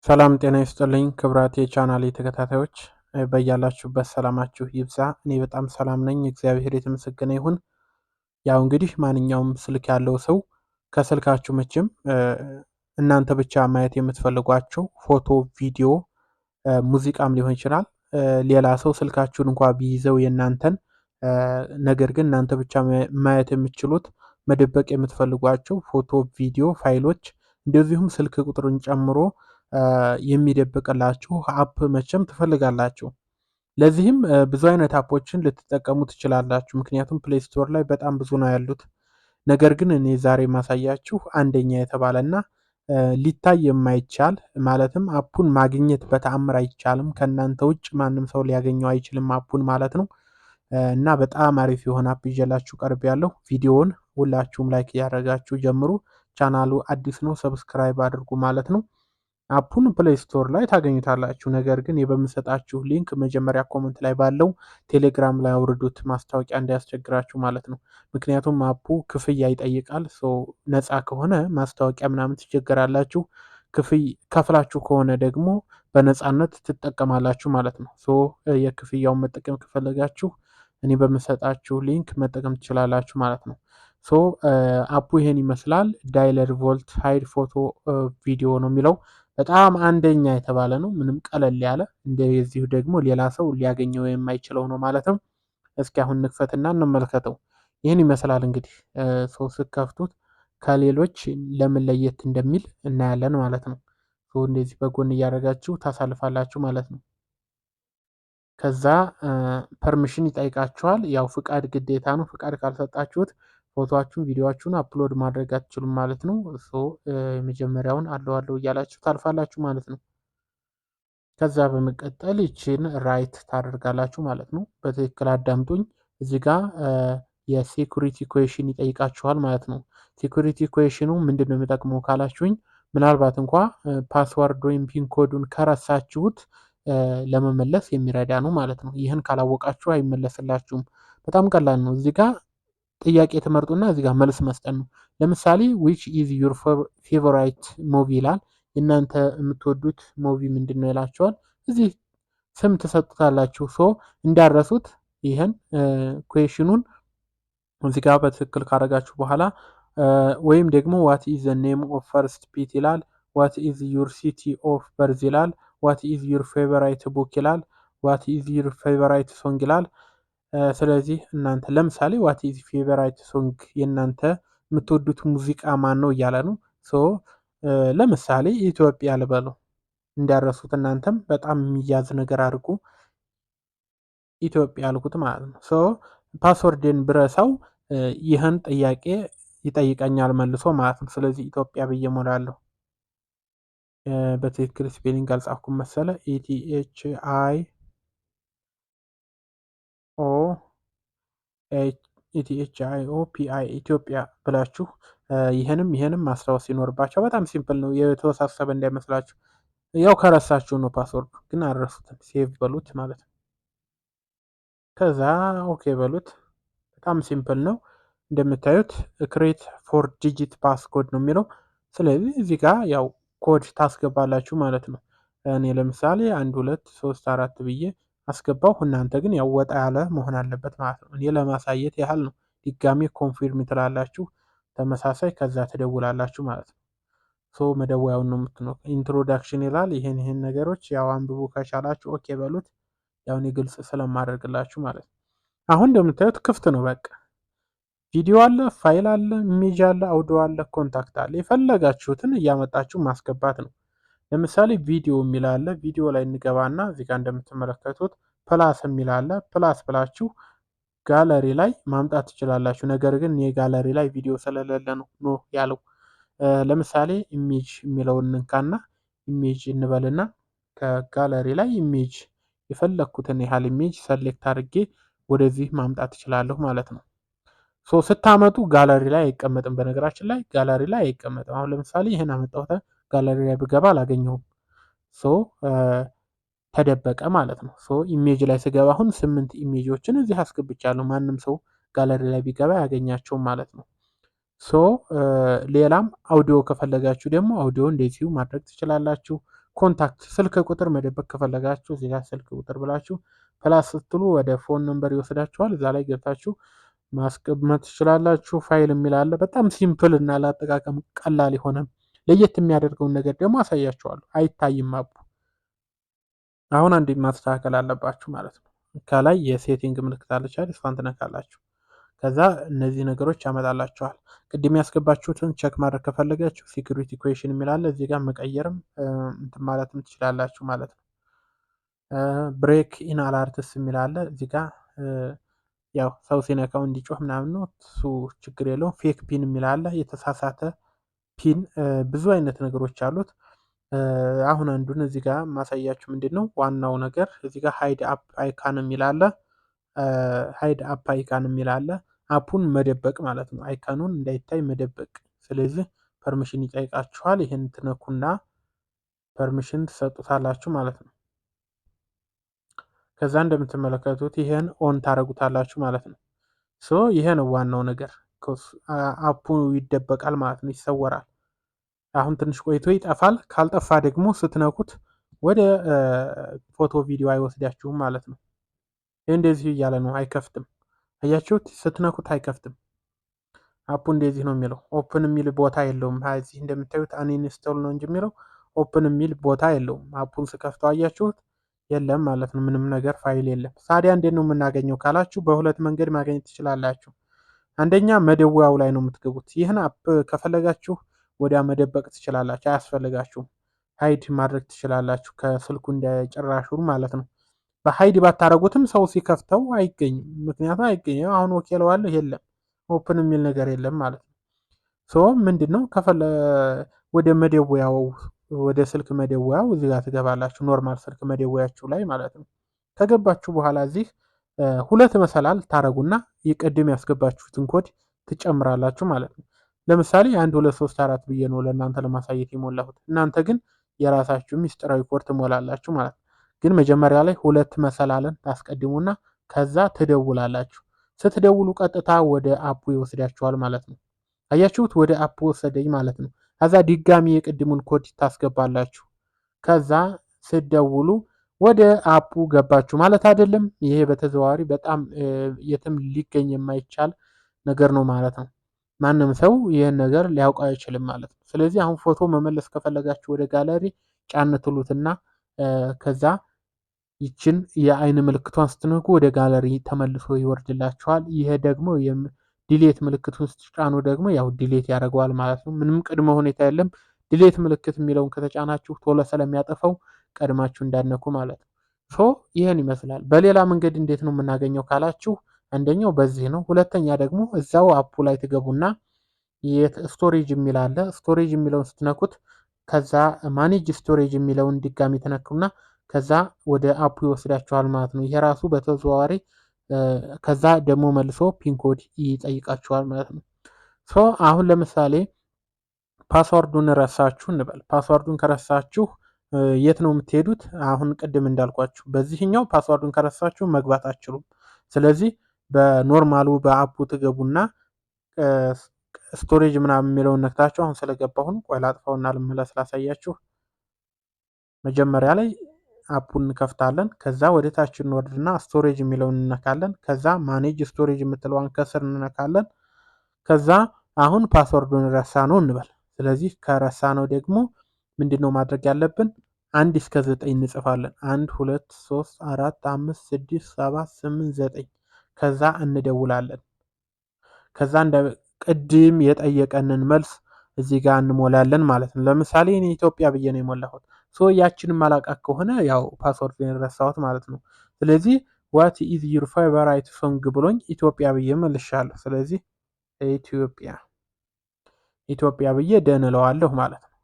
ሰላም ጤና ይስጥልኝ ክብራት የቻናሌ ተከታታዮች በያላችሁበት ሰላማችሁ ይብዛ። እኔ በጣም ሰላም ነኝ፣ እግዚአብሔር የተመሰገነ ይሁን። ያው እንግዲህ ማንኛውም ስልክ ያለው ሰው ከስልካችሁ መቼም እናንተ ብቻ ማየት የምትፈልጓቸው ፎቶ፣ ቪዲዮ፣ ሙዚቃም ሊሆን ይችላል። ሌላ ሰው ስልካችሁን እንኳ ቢይዘው የእናንተን ነገር ግን እናንተ ብቻ ማየት የምትችሉት መደበቅ የምትፈልጓቸው ፎቶ፣ ቪዲዮ፣ ፋይሎች እንደዚሁም ስልክ ቁጥርን ጨምሮ የሚደብቅላችሁ አፕ መቼም ትፈልጋላችሁ። ለዚህም ብዙ አይነት አፖችን ልትጠቀሙ ትችላላችሁ። ምክንያቱም ፕሌይ ስቶር ላይ በጣም ብዙ ነው ያሉት። ነገር ግን እኔ ዛሬ ማሳያችሁ አንደኛ የተባለና ሊታይ የማይቻል ማለትም አፑን ማግኘት በተአምር አይቻልም። ከእናንተ ውጭ ማንም ሰው ሊያገኘው አይችልም አፑን ማለት ነው። እና በጣም አሪፍ የሆነ አፕ ይዤላችሁ ቀርብ ያለው ቪዲዮውን ሁላችሁም ላይክ እያደረጋችሁ ጀምሩ። ቻናሉ አዲስ ነው፣ ሰብስክራይብ አድርጉ ማለት ነው። አፑን ፕሌይ ስቶር ላይ ታገኙታላችሁ። ነገር ግን በምሰጣችሁ ሊንክ መጀመሪያ ኮመንት ላይ ባለው ቴሌግራም ላይ አውርዱት፣ ማስታወቂያ እንዳያስቸግራችሁ ማለት ነው። ምክንያቱም አፑ ክፍያ ይጠይቃል። ነፃ ከሆነ ማስታወቂያ ምናምን ትቸገራላችሁ። ከፍላችሁ ከሆነ ደግሞ በነፃነት ትጠቀማላችሁ ማለት ነው። የክፍያውን መጠቀም ከፈለጋችሁ እኔ በምሰጣችሁ ሊንክ መጠቀም ትችላላችሁ ማለት ነው። አፑ ይሄን ይመስላል። ዳይለር ቮልት ሃይድ ፎቶ ቪዲዮ ነው የሚለው። በጣም አንደኛ የተባለ ነው። ምንም ቀለል ያለ እንደዚሁ ደግሞ ሌላ ሰው ሊያገኘው የማይችለው ነው ማለት ነው። እስኪ አሁን ንክፈትና እንመልከተው። ይህን ይመስላል እንግዲህ ስትከፍቱት ከሌሎች ለምን ለየት እንደሚል እናያለን ማለት ነው። እንደዚህ በጎን እያደረጋችሁ ታሳልፋላችሁ ማለት ነው። ከዛ ፐርሚሽን ይጠይቃችኋል። ያው ፍቃድ ግዴታ ነው። ፍቃድ ካልሰጣችሁት ፎቶአችሁን ቪዲዮአችሁን አፕሎድ ማድረግ አትችሉም ማለት ነው። የመጀመሪያውን አለው እያላችሁ ታልፋላችሁ ማለት ነው። ከዛ በመቀጠል ይችን ራይት ታደርጋላችሁ ማለት ነው። በትክክል አዳምጡኝ። እዚህ ጋር የሴኩሪቲ ኩዌሽን ይጠይቃችኋል ማለት ነው። ሴኩሪቲ ኩዌሽኑ ምንድን ነው የሚጠቅመው ካላችሁኝ፣ ምናልባት እንኳ ፓስዋርድ ወይም ፒን ኮዱን ከረሳችሁት ለመመለስ የሚረዳ ነው ማለት ነው። ይህን ካላወቃችሁ አይመለስላችሁም። በጣም ቀላል ነው። እዚህ ጋር ጥያቄ ትመርጡና እዚህ ጋር መልስ መስጠት ነው። ለምሳሌ ዊች ኢዝ ዩር ፌቨራይት ሙቪ ይላል። እናንተ የምትወዱት ሙቪ ምንድን ነው ይላችኋል። እዚህ ስም ትሰጡታላችሁ። እንዳረሱት ይህን ኩዌሽኑን እዚህ ጋር በትክክል ካረጋችሁ በኋላ ወይም ደግሞ ዋት ኢዝ ዘ ኔም ኦፍ ፈርስት ፒት ይላል። ዋት ኢዝ ዩር ሲቲ ኦፍ በርዝ ይላል። ዋት ኢዝ ዩር ፌቨራይት ቡክ ይላል። ዋት ኢዝ ዩር ፌቨራይት ሶንግ ይላል። ስለዚህ እናንተ ለምሳሌ ዋት ኢዝ ፌቨራይት ሶንግ የእናንተ የምትወዱት ሙዚቃ ማን ነው እያለ ነው። ለምሳሌ ኢትዮጵያ ልበለው እንዳረሱት እናንተም በጣም የሚያዝ ነገር አድርጉ። ኢትዮጵያ አልኩት ማለት ነው። ፓስወርድን ብረሳው ይህን ጥያቄ ይጠይቀኛል መልሶ ማለት ነው። ስለዚህ ኢትዮጵያ ብዬ ሞላለሁ። በትክክል ስፔሊንግ አልጻፍኩም መሰለ። ኢቲኤችአይኦፒአይ ኢትዮጵያ ብላችሁ ይህንም ማስታወስ ሲኖርባቸው። በጣም ሲምፕል ነው፣ የተወሳሰበ እንዳይመስላችሁ። ያው ከረሳችሁ ነው ፓስወርዱ፣ ግን አልረሱትም። ሴቭ በሉት ማለት ነው። ከዛ ኦኬ በሉት። በጣም ሲምፕል ነው እንደምታዩት። ክሬት ፎር ዲጂት ፓስኮድ ነው የሚለው። ስለዚህ እዚህ ጋር ያው ኮድ ታስገባላችሁ ማለት ነው። እኔ ለምሳሌ 1 2 3 4 ብዬ አስገባሁ። እናንተ ግን ያው ወጣ ያለ መሆን አለበት ማለት ነው። እኔ ለማሳየት ያህል ነው። ድጋሜ ኮንፊርም ትላላችሁ ተመሳሳይ፣ ከዛ ትደውላላችሁ ማለት ነው። መደወያውን ነው የምትነው። ኢንትሮዳክሽን ይላል። ይህን ነገሮች ያው አንብቡ ከቻላችሁ ኦኬ በሉት። ያው እኔ ግልጽ ስለማደርግላችሁ ማለት ነው። አሁን እንደምታዩት ክፍት ነው በቃ። ቪዲዮ አለ፣ ፋይል አለ፣ ኢሜጅ አለ፣ አውዲዮ አለ፣ ኮንታክት አለ። የፈለጋችሁትን እያመጣችሁ ማስገባት ነው። ለምሳሌ ቪዲዮ የሚል አለ። ቪዲዮ ላይ እንገባና እዚህ ጋር እንደምትመለከቱት ፕላስ የሚል አለ። ፕላስ ብላችሁ ጋለሪ ላይ ማምጣት ትችላላችሁ። ነገር ግን የጋለሪ ላይ ቪዲዮ ስለሌለ ነው ያለው። ለምሳሌ ኢሜጅ የሚለውን እንካና ኢሜጅ እንበልና ከጋለሪ ላይ ኢሜጅ የፈለግኩትን ያህል ኢሜጅ ሰሌክት አድርጌ ወደዚህ ማምጣት እችላለሁ ማለት ነው። ስታመጡ ጋለሪ ላይ አይቀመጥም። በነገራችን ላይ ጋለሪ ላይ አይቀመጥም። አሁን ለምሳሌ ይህን አመጣሁት፣ ጋለሪ ላይ ብገባ አላገኘሁም። ተደበቀ ማለት ነው። ኢሜጅ ላይ ስገባ አሁን 8 ኢሜጆችን እዚህ አስገብቻለሁ። ማንም ሰው ጋለሪ ላይ ቢገባ ያገኛቸውም ማለት ነው። ሌላም አውዲዮ ከፈለጋችሁ ደግሞ አውዲዮ እንደዚሁ ማድረግ ትችላላችሁ። ኮንታክት ስልክ ቁጥር መደበቅ ከፈለጋችሁ እዚህ ጋር ስልክ ቁጥር ብላችሁ ፕላስ ስትሉ ወደ ፎን ነምበር ይወስዳችኋል። እዛ ላይ ገብታችሁ ማስቀመጥ ትችላላችሁ። ፋይል የሚል አለ። በጣም ሲምፕል እና ለአጠቃቀም ቀላል የሆነ ለየት የሚያደርገውን ነገር ደግሞ አሳያችኋለሁ። አይታይም አቡ። አሁን አንድ ማስተካከል አለባችሁ ማለት ነው። ከላይ የሴቲንግ ምልክት አለች አይደል? እሷን ትነካላችሁ። ከዛ እነዚህ ነገሮች ያመጣላችኋል። ቅድም ያስገባችሁትን ቸክ ማድረግ ከፈለጋችሁ ሴኩሪቲ ኩዌሽን የሚላለ እዚህ ጋር መቀየርም እንትን ማለትም ትችላላችሁ ማለት ነው። ብሬክ ኢን አላርትስ የሚላለ እዚህ ጋር ያው ሰው ሲነካው እንዲጮህ ምናምን ነው። እሱ ችግር የለውም። ፌክ ፒን የሚላለ የተሳሳተ ፒን፣ ብዙ አይነት ነገሮች አሉት። አሁን አንዱን እዚህ ጋር ማሳያችሁ ምንድን ነው ዋናው ነገር እዚህ ጋር ሃይድ አፕ አይካን የሚላለ ሃይድ አፕ አይካን የሚላለ አፑን መደበቅ ማለት ነው። አይካኑን እንዳይታይ መደበቅ። ስለዚህ ፐርሚሽን ይጠይቃችኋል። ይህን ትነኩና ፐርሚሽን ትሰጡታላችሁ ማለት ነው። ከዛ እንደምትመለከቱት ይህን ኦን ታደረጉታላችሁ ማለት ነው። ሶ ይሄ ነው ዋናው ነገር። አፑ ይደበቃል ማለት ነው፣ ይሰወራል። አሁን ትንሽ ቆይቶ ይጠፋል። ካልጠፋ ደግሞ ስትነኩት ወደ ፎቶ ቪዲዮ አይወስዳችሁም ማለት ነው። ይህ እንደዚህ እያለ ነው፣ አይከፍትም። አያችሁት? ስትነኩት አይከፍትም። አፑ እንደዚህ ነው የሚለው። ኦፕን የሚል ቦታ የለውም። እዚህ እንደምታዩት አንኢንስቶል ነው እንጂ የሚለው ኦፕን የሚል ቦታ የለውም። አፑን ስከፍተው አያችሁት? የለም ማለት ነው። ምንም ነገር ፋይል የለም። ታዲያ እንዴት ነው የምናገኘው ካላችሁ በሁለት መንገድ ማግኘት ትችላላችሁ። አንደኛ መደወያው ላይ ነው የምትገቡት። ይህን አፕ ከፈለጋችሁ ወዲያ መደበቅ ትችላላችሁ፣ አያስፈልጋችሁም። ሃይድ ማድረግ ትችላላችሁ ከስልኩ እንደጨራሹ ማለት ነው። በሃይድ ባታረጉትም ሰው ሲከፍተው አይገኝም። ምክንያቱም አይገኝም። አሁን ኦኬ ለዋለሁ የለም፣ ኦፕን የሚል ነገር የለም ማለት ነው። ሶ ምንድነው ወደ መደወያው ወደ ስልክ መደወያው እዚህ ጋር ትገባላችሁ። ኖርማል ስልክ መደወያችሁ ላይ ማለት ነው። ከገባችሁ በኋላ እዚህ ሁለት መሰላል ታረጉና የቀድም ያስገባችሁትን ኮድ ትጨምራላችሁ ማለት ነው። ለምሳሌ 1 2 3 4 ብዬ ነው ለእናንተ ለማሳየት የሞላሁት። እናንተ ግን የራሳችሁ ሚስጥራዊ ኮድ ትሞላላችሁ ማለት ነው። ግን መጀመሪያ ላይ ሁለት መሰላልን ታስቀድሙና ከዛ ትደውላላችሁ። ስትደውሉ ቀጥታ ወደ አፑ ይወስዳችኋል ማለት ነው። አያችሁት? ወደ አፑ ወሰደኝ ማለት ነው። ከዛ ድጋሚ የቅድሙን ኮድ ታስገባላችሁ። ከዛ ስትደውሉ ወደ አፑ ገባችሁ ማለት አይደለም። ይሄ በተዘዋዋሪ በጣም የትም ሊገኝ የማይቻል ነገር ነው ማለት ነው። ማንም ሰው ይህን ነገር ሊያውቀው አይችልም ማለት ነው። ስለዚህ አሁን ፎቶ መመለስ ከፈለጋችሁ ወደ ጋለሪ ጫን ትሉትና ከዛ ይችን የአይን ምልክቷን ስትነኩ ወደ ጋለሪ ተመልሶ ይወርድላችኋል። ይሄ ደግሞ ዲሌት ምልክቱን ስትጫኑ ደግሞ ያው ዲሌት ያደርገዋል ማለት ነው። ምንም ቅድመ ሁኔታ የለም። ዲሌት ምልክት የሚለውን ከተጫናችሁ ቶሎ ስለሚያጠፋው ቀድማችሁ እንዳነኩ ማለት ነው። ሶ ይህን ይመስላል። በሌላ መንገድ እንዴት ነው የምናገኘው ካላችሁ አንደኛው በዚህ ነው። ሁለተኛ ደግሞ እዛው አፑ ላይ ትገቡና ስቶሬጅ የሚል አለ። ስቶሬጅ የሚለውን ስትነኩት ከዛ ማኔጅ ስቶሬጅ የሚለውን ድጋሚ ትነኩና ከዛ ወደ አፑ ይወስዳችኋል ማለት ነው። ይሄ ራሱ በተዘዋዋሪ ከዛ ደግሞ መልሶ ፒንኮድ ይጠይቃችኋል ማለት ነው። ሶ አሁን ለምሳሌ ፓስዋርዱን ረሳችሁ እንበል። ፓስዋርዱን ከረሳችሁ የት ነው የምትሄዱት? አሁን ቅድም እንዳልኳችሁ በዚህኛው ፓስዋርዱን ከረሳችሁ መግባት አትችሉም። ስለዚህ በኖርማሉ በአፑ ትገቡና ስቶሬጅ ምናምን የሚለውን ነክታችሁ አሁን ስለገባሁን ቆይ ላጥፋውና ልመለስ ላሳያችሁ። መጀመሪያ ላይ አፑን እንከፍታለን። ከዛ ወደ ታች እንወርድና ስቶሬጅ የሚለውን እንነካለን። ከዛ ማኔጅ ስቶሬጅ የምትለዋን ከስር እንነካለን። ከዛ አሁን ፓስወርዱን ረሳ ነው እንበል። ስለዚህ ከረሳ ነው ደግሞ ምንድነው ማድረግ ያለብን? 1 እስከ 9 እንጽፋለን። 1 2 3 4 5 6 7 8 9 ከዛ እንደውላለን። ከዛ እንደ ቅድም የጠየቀንን መልስ እዚህ ጋር እንሞላለን ማለት ነው። ለምሳሌ እኔ ኢትዮጵያ ብዬ ነው የሞላሁት። ሶ ያችንን ማላቃት ከሆነ ያው ፓስወርድ ረሳሁት ማለት ነው። ስለዚህ ዋት ኢዝ ዩር ፌቨራይት ሶንግ ብሎኝ ኢትዮጵያ ብዬ መልሻለሁ። ስለዚህ ኢትዮጵያ ብዬ ደን እለዋለሁ ማለት ነው።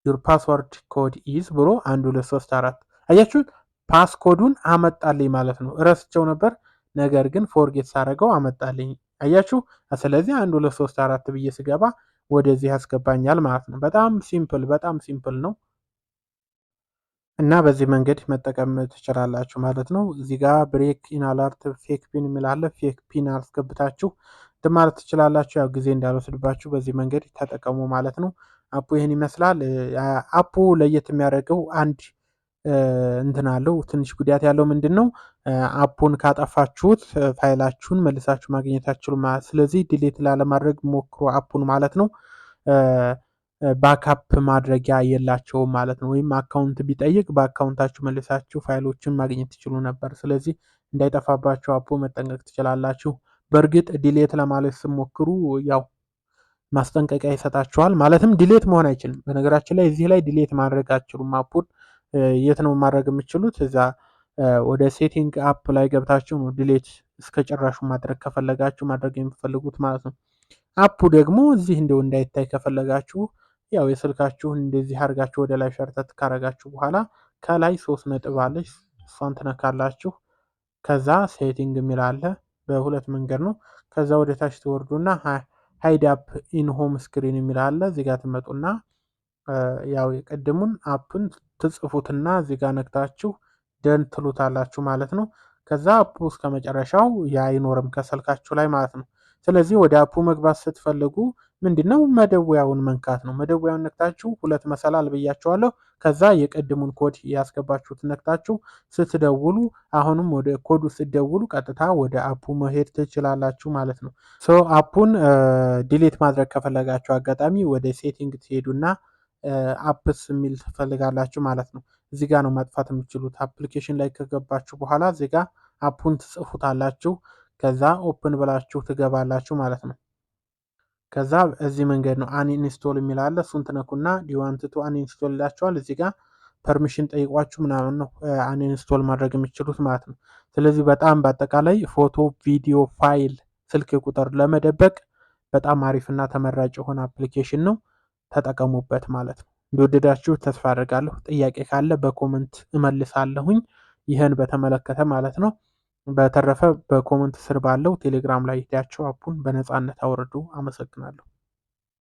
ዩር ፓስወርድ ኮድ ኢዝ ብሎ 1 2 3 4 አያችሁት? ፓስኮዱን አመጣልኝ ማለት ነው። እረስቸው ነበር፣ ነገር ግን ፎርጌት ሳረገው አመጣልኝ። አያችሁ? ስለዚህ 1 2 3 4 ብዬ ስገባ ወደዚህ ያስገባኛል ማለት ነው። በጣም ሲምፕል ነው እና በዚህ መንገድ መጠቀም ትችላላችሁ ማለት ነው። እዚህ ጋር ብሬክ ኢን አላርት ፌክ ፒን የሚላለ ፌክ ፒን አስገብታችሁ ማለት ትችላላችሁ። ያው ጊዜ እንዳልወስድባችሁ በዚህ መንገድ ተጠቀሙ ማለት ነው። አፑ ይህን ይመስላል። አፑ ለየት የሚያደርገው አንድ እንትን አለው ትንሽ ጉዳት ያለው ምንድን ነው? አፑን ካጠፋችሁት ፋይላችሁን መልሳችሁ ማግኘት አትችሉም። ስለዚህ ዲሌት ላለማድረግ ሞክሩ አፑን ማለት ነው። ባክአፕ ማድረጊያ የላቸውም ማለት ነው። ወይም አካውንት ቢጠይቅ በአካውንታችሁ መልሳችሁ ፋይሎችን ማግኘት ትችሉ ነበር። ስለዚህ እንዳይጠፋባችሁ አፑ መጠንቀቅ ትችላላችሁ። በእርግጥ ዲሌት ለማለት ስትሞክሩ ያው ማስጠንቀቂያ ይሰጣችኋል። ማለትም ዲሌት መሆን አይችልም። በነገራችን ላይ እዚህ ላይ ዲሌት ማድረግ አትችሉም አፑን። የት ነው ማድረግ የምትችሉት? እዛ ወደ ሴቲንግ አፕ ላይ ገብታችሁ ነው ዲሌት እስከ ጭራሹ ማድረግ ከፈለጋችሁ ማድረግ የምትፈልጉት ማለት ነው። አፑ ደግሞ እዚህ እንደው እንዳይታይ ከፈለጋችሁ ያው የስልካችሁን እንደዚህ አድርጋችሁ ወደ ላይ ሸርተት ካረጋችሁ በኋላ ከላይ 3 ነጥብ አለች፣ እሷን ትነካላችሁ። ከዛ ሴቲንግ የሚል አለ። በሁለት መንገድ ነው። ከዛ ወደ ታች ትወርዱና ሃይድ አፕ ኢን ሆም ስክሪን የሚል አለ። እዚህ ጋር ትመጡና ያው የቀድሙን አፕን ትጽፉትና እዚህ ጋር ነክታችሁ ደን ትሉታላችሁ ማለት ነው። ከዛ አፑ እስከ መጨረሻው አይኖርም ከስልካችሁ ላይ ማለት ነው። ስለዚህ ወደ አፑ መግባት ስትፈልጉ ምንድነው መደወያውን መንካት ነው። መደወያውን ነክታችሁ 2 መሰላል ብያችኋለሁ። ከዛ የቀድሙን ኮድ ያስገባችሁት ነክታችሁ ስትደውሉ አሁንም ወደ ኮዱ ስትደውሉ ቀጥታ ወደ አፑ መሄድ ትችላላችሁ ማለት ነው። አፑን ዲሌት ማድረግ ከፈለጋችሁ አጋጣሚ ወደ ሴቲንግ ትሄዱና አፕስ የሚል ትፈልጋላችሁ ማለት ነው። እዚህ ጋር ነው ማጥፋት የምትችሉት። አፕሊኬሽን ላይ ከገባችሁ በኋላ እዚህ ጋር አፑን ትጽፉታላችሁ። ከዛ ኦፕን ብላችሁ ትገባላችሁ ማለት ነው። ከዛ እዚህ መንገድ ነው አንኢንስቶል የሚል አለ። እሱን ትነኩና ዲዋንት ቱ አንኢንስቶል ይላችኋል። እዚህ ጋር ፐርሚሽን ጠይቋችሁ ምናምን ነው አንኢንስቶል ማድረግ የሚችሉት ማለት ነው። ስለዚህ በጣም በአጠቃላይ ፎቶ፣ ቪዲዮ፣ ፋይል፣ ስልክ ቁጥር ለመደበቅ በጣም አሪፍና ተመራጭ የሆነ አፕሊኬሽን ነው። ተጠቀሙበት ማለት ነው። እንደወደዳችሁ ተስፋ አድርጋለሁ። ጥያቄ ካለ በኮመንት እመልሳለሁኝ። ይህን በተመለከተ ማለት ነው። በተረፈ በኮመንት ስር ባለው ቴሌግራም ላይ ሄዳችሁ አፑን በነፃነት አውርዱ። አመሰግናለሁ።